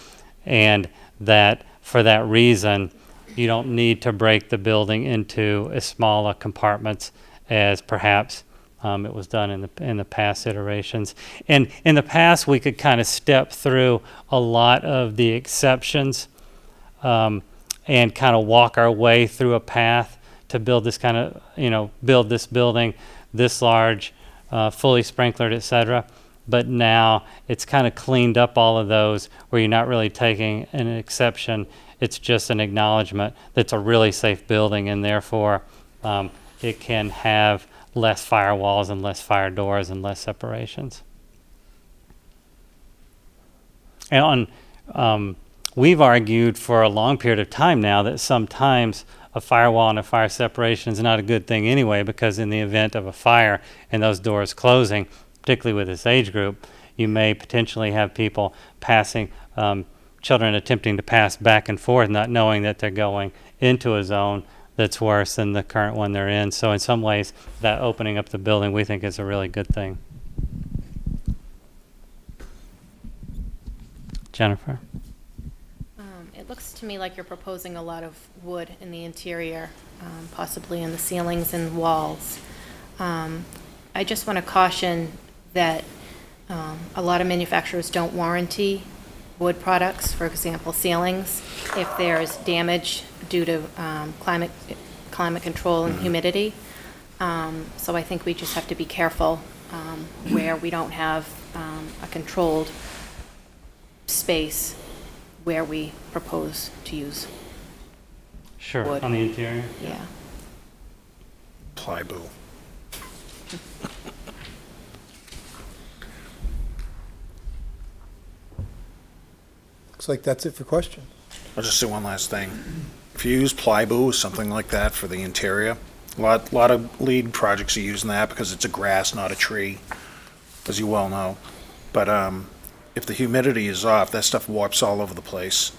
and that for that reason, you don't need to break the building into as smaller compartments as perhaps it was done in the past iterations. And in the past, we could kind of step through a lot of the exceptions and kind of walk our way through a path to build this kind of, build this building this large, fully sprinklered, et cetera. But now it's kind of cleaned up all of those, where you're not really taking an exception. It's just an acknowledgement that it's a really safe building, and therefore it can have less firewalls and less fire doors and less separations. And we've argued for a long period of time now that sometimes a firewall and a fire separation is not a good thing anyway, because in the event of a fire and those doors closing, particularly with this age group, you may potentially have people passing, children attempting to pass back and forth, not knowing that they're going into a zone that's worse than the current one they're in. So in some ways, that opening up the building, we think is a really good thing. Jennifer? It looks to me like you're proposing a lot of wood in the interior, possibly in the ceilings and walls. I just want to caution that a lot of manufacturers don't warranty wood products, for example, ceilings, if there's damage due to climate control and humidity. So I think we just have to be careful where we don't have a controlled space where we propose to use. Sure, Wood. on the interior? Yeah. Plywood. Looks like that's it for questions. I'll just say one last thing. If you use plywood or something like that for the interior, a lot of lead projects are using that because it's a grass, not a tree, as you well know. But if the humidity is off, that stuff warps all over the place.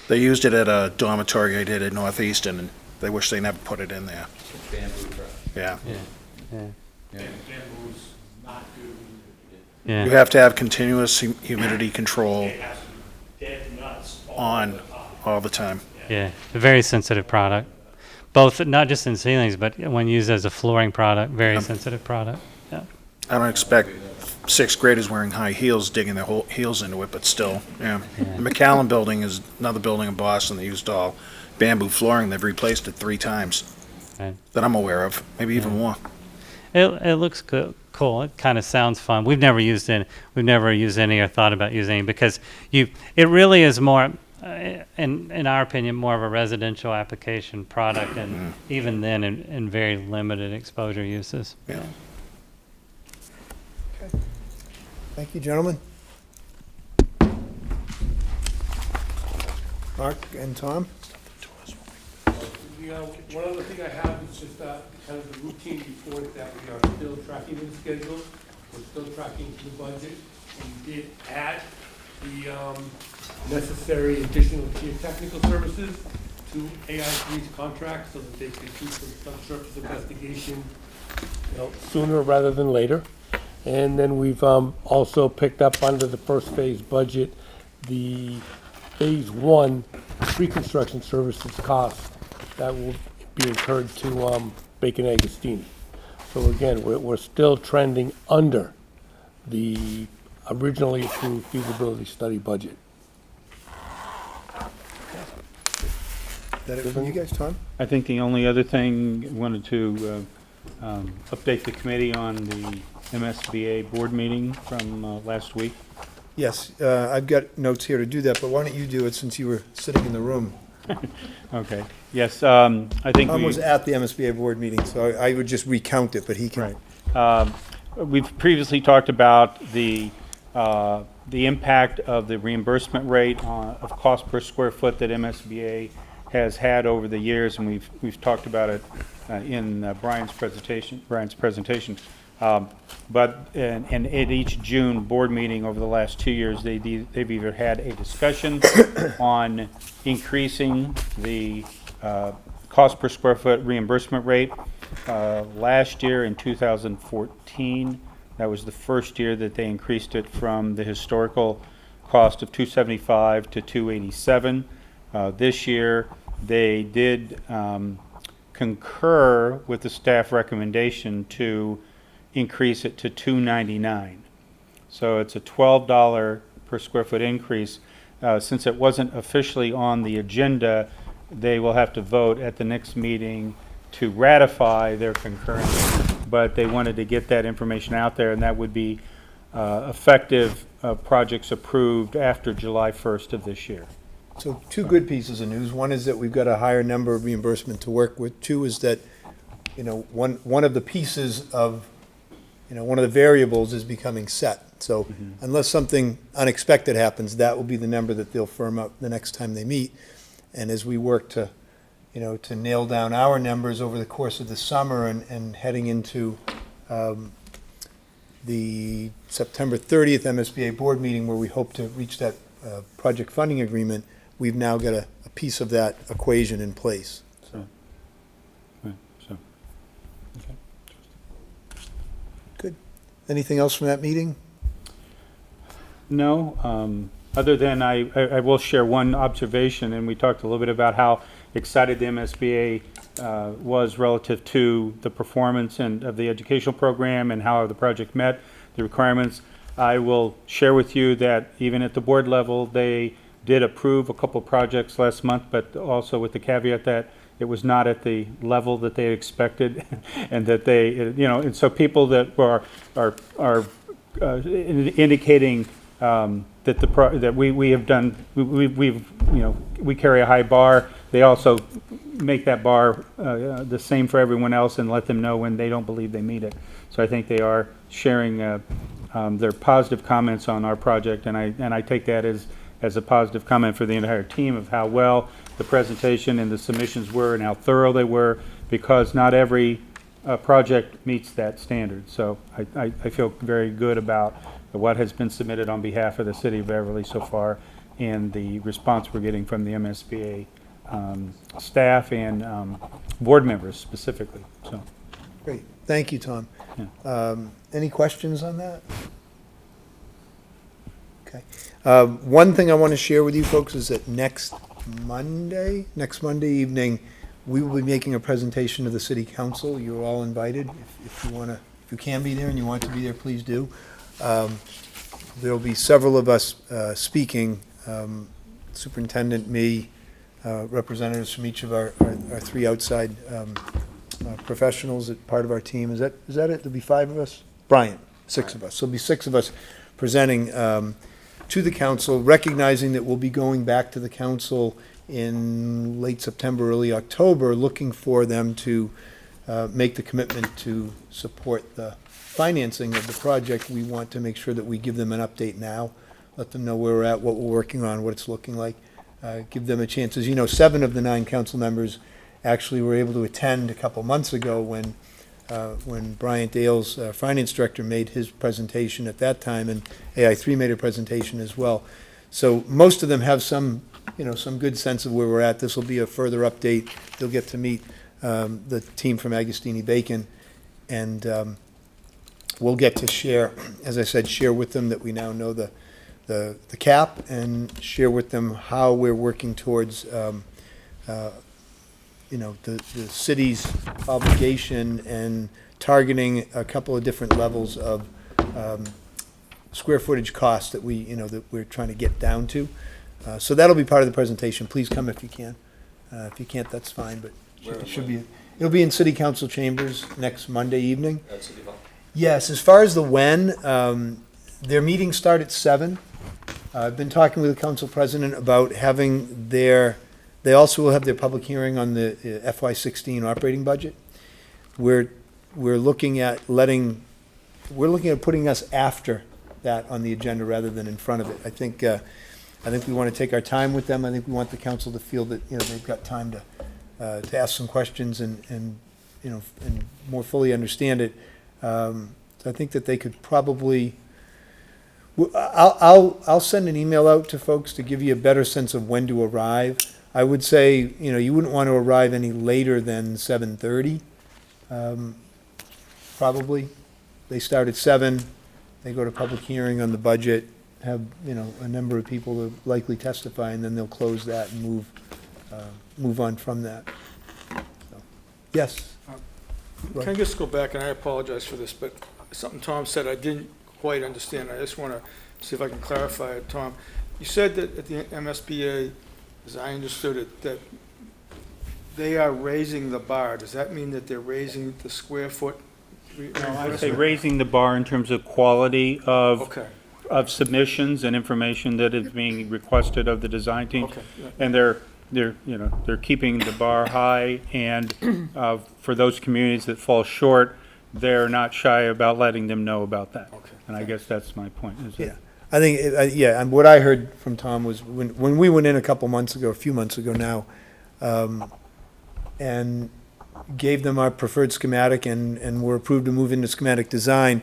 They used it at a dormitory I did at Northeastern, and they wish they never put it in there. Yeah. Yeah. You have to have continuous humidity control on all the time. Yeah, a very sensitive product. Both, not just in ceilings, but when used as a flooring product, very sensitive product. Yeah. I don't expect sixth graders wearing high heels digging their whole heels into it, but still, yeah. The McAllen building is another building in Boston. They used all bamboo flooring. They've replaced it 3 times Right. that I'm aware of, maybe even more. It looks cool. It kind of sounds fun. We've never used any or thought about using any, because it really is more, in our opinion, more of a residential application product, and even then in very limited exposure uses. Yeah. Thank you, gentlemen. Mark and Tom? One other thing I have is just kind of the routine report that we are still tracking the schedule. We're still tracking to the budget. We did add the necessary additional geotechnical services to AI3's contract so that they could do some subsurface investigation, sooner rather than later. And then we've also picked up under the first phase budget the phase 1 pre-construction services cost that will be incurred to Bacon Agostini. So again, we're still trending under the originally approved feasibility study budget. Is that it from you guys, Tom? I think the only other thing, I wanted to update the committee on the MSBA board meeting from last week. Yes, I've got notes here to do that, but why don't you do it since you were sitting in the room? Okay, yes, I think Tom we... was at the MSBA board meeting, so I would just recount it, but he can. Right. We've previously talked about the impact of the reimbursement rate of cost per square foot that MSBA has had over the years, and we've talked about it in Brian's presentation. But at each June board meeting over the last 2 years, they've either had a discussion on increasing the cost per square foot reimbursement rate. Last year in 2014, that was the first year that they increased it from the historical cost of $275 to $287. This year, they did concur with the staff recommendation to increase it to $299. So it's a $12 per square foot increase. Since it wasn't officially on the agenda, they will have to vote at the next meeting to ratify their concurrence. But they wanted to get that information out there, and that would be effective projects approved after July 1st of this year. So 2 good pieces of news. One is that we've got a higher number of reimbursement to work with. 2 is that one of the pieces of, one of the variables is becoming set. So unless something unexpected happens, that will be the number that they'll firm up the next time they meet. And as we work to, to nail down our numbers over the course of the summer and heading into the September 30th MSBA board meeting where we hope to reach that project funding agreement, we've now got a piece of that equation in place. So, right, so, okay. Good. Anything else from that meeting? No, other than I will share one observation, and we talked a little bit about how excited the MSBA was relative to the performance of the educational program and how the project met the requirements. I will share with you that even at the board level, they did approve a couple projects last month, but also with the caveat that it was not at the level that they expected, and that they, and so people that are indicating that we have done, we carry a high bar. They also make that bar the same for everyone else and let them know when they don't believe they meet it. So I think they are sharing their positive comments on our project, and I take that as a positive comment for the entire team of how well the presentation and the submissions were and how thorough they were, because not every project meets that standard. So I feel very good about what has been submitted on behalf of the city of Beverly so far and the response we're getting from the MSBA staff and board members specifically. So, Great. Thank you, Tom. yeah. Any questions on that? Okay. One thing I want to share with you folks is that next Monday evening, we will be making a presentation to the city council. You're all invited. If you can be there and you want to be there, please do. There'll be several of us speaking, superintendent, me, representatives from each of our three outside professionals at part of our team. Is that it? There'll be 5 of us? Brian, 6 of us. So there'll be 6 of us presenting to the council, recognizing that we'll be going back to the council in late September, early October, looking for them to make the commitment to support the financing of the project. We want to make sure that we give them an update now, let them know where we're at, what we're working on, what it's looking like, give them a chance. As you know, 7 of the 9 council members actually were able to attend a couple months ago when Bryant Dale's finance director made his presentation at that time, and AI3 made a presentation as well. So most of them have some good sense of where we're at. This will be a further update. They'll get to meet the team from Agostini Bacon, and we'll get to share, as I said, share with them that we now know the cap, and share with them how we're working towards the city's obligation and targeting a couple of different levels of square footage costs that that we're trying to get down to. So that'll be part of the presentation. Please come if you can. If you can't, that's fine, but it'll be in City Council chambers next Monday evening. City Hall. Yes, as far as the when, their meetings start at 7. I've been talking with the council president about having they also will have their public hearing on the FY16 operating budget. We're looking at putting us after that on the agenda rather than in front of it. I think we want to take our time with them. I think we want the council to feel that they've got time to ask some questions and more fully understand it. So I think that they could probably. I'll send an email out to folks to give you a better sense of when to arrive. I would say you wouldn't want to arrive any later than 7:30. Probably, they start at 7. They go to public hearing on the budget. Have a number of people to likely testify, and then they'll close that and move on from that. So, yes. Can I just go back, and I apologize for this, but something Tom said I didn't quite understand. I just want to see if I can clarify it, Tom. You said that at the MSBA, as I understood it, that they are raising the bar. Does that mean that they're raising the square foot? I'd say raising the bar in terms of quality of Okay. of submissions and information that is being requested of the design team. Okay, yeah. And they're they're keeping the bar high, and for those communities that fall short, they're not shy about letting them know about that. And I guess that's my point. Is that Yeah. I think, yeah, and what I heard from Tom was when we went in a few months ago now, and gave them our preferred schematic and were approved to move into schematic design,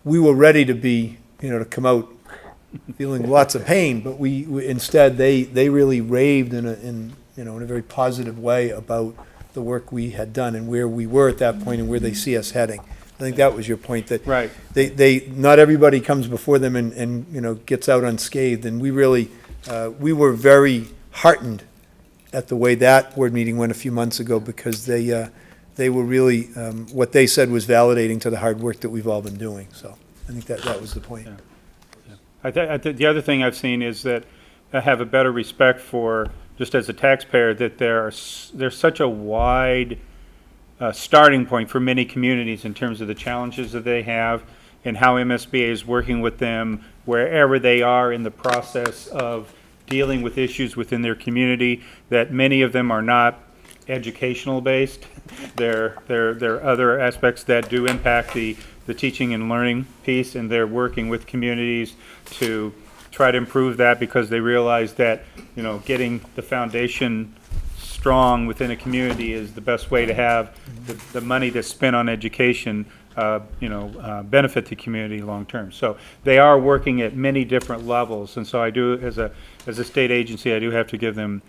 we were ready to be, to come out feeling lots of pain, but we instead, they really raved in a very positive way about the work we had done and where we were at that point and where they see us heading. I think that was your point, that right? Not everybody comes before them and gets out unscathed, and we really, we were very heartened at the way that board meeting went a few months ago, because they were really, what they said was validating to the hard work that we've all been doing, so I think that was the point. Yeah. I think the other thing I've seen is that I have a better respect for, just as a taxpayer, that there's such a wide starting point for many communities in terms of the challenges that they have and how MSBA is working with them wherever they are in the process of dealing with issues within their community, that many of them are not educational based. There are other aspects that do impact the teaching and learning piece, and they're working with communities to try to improve that, because they realize that, getting the foundation strong within a community is the best way to have the money that's spent on education, benefit the community long term. So they are working at many different levels, and so I do, as a state agency, I do have to give them,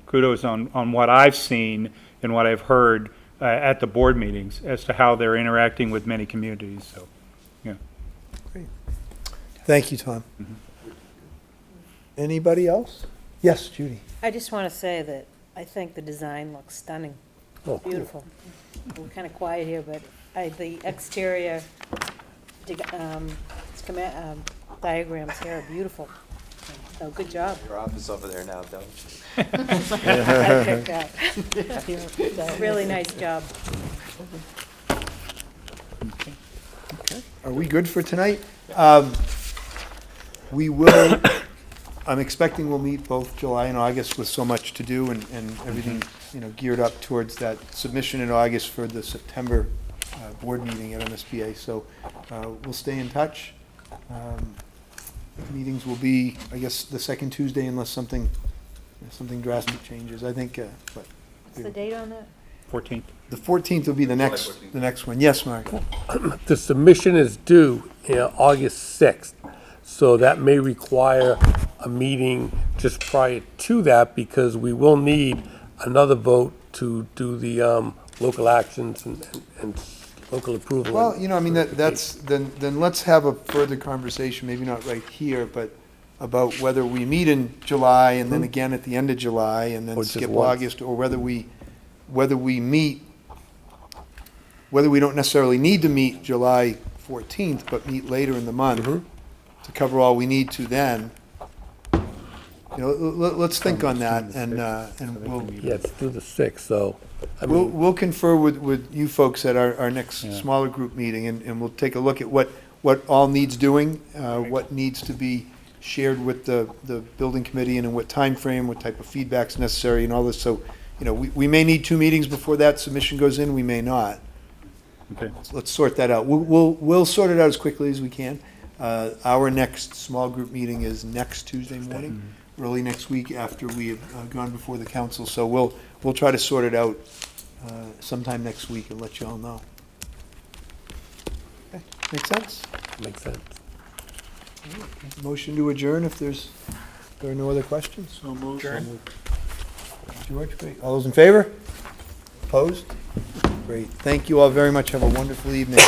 kudos on what I've seen and what I've heard at the board meetings as to how they're interacting with many communities. So, yeah. Great. Thank you, Tom. Mm-hmm. Anybody else? Yes, Judy. I just want to say that I think the design looks stunning. Oh, cool. Beautiful. We're kind of quiet here, but the exterior diagrams here are beautiful. So good job. Your office over there now, don't I picked that. So, really nice job. Are we good for tonight? We will, I'm expecting we'll meet both July and August with so much to do and everything, geared up towards that submission in August for the September board meeting at MSBA. So we'll stay in touch. Meetings will be, I guess, the second Tuesday unless something drastic changes. I think, but What's the date on that? 14th. the 14th will be the next one. Yes, Mark? The submission is due August 6th, so that may require a meeting just prior to that, because we will need another vote to do the local actions and local approval. Well, then let's have a further conversation, maybe not right here, but about whether we meet in July and then again at the end of July and then Or just skip once. August, or whether we don't necessarily need to meet July 14th, but meet later in the month to cover all we need to then. Let's think on that, and we'll. Yeah, it's through the 6th, so, I mean, We'll confer with you folks at our next smaller group meeting, and we'll take a look at what all needs doing, what needs to be shared with the building committee, and in what time frame, what type of feedback's necessary, and all this. So, we may need 2 meetings before that submission goes in, we may not. Okay. Let's sort that out. We'll sort it out as quickly as we can. Our next small group meeting is next Tuesday morning, early next week after we have gone before the council. So we'll try to sort it out sometime next week and let you all know. Okay, make sense? makes sense. Motion to adjourn if there are no other questions? So moved. George, great. All those in favor? Opposed? Great. Thank you all very much. Have a wonderful evening.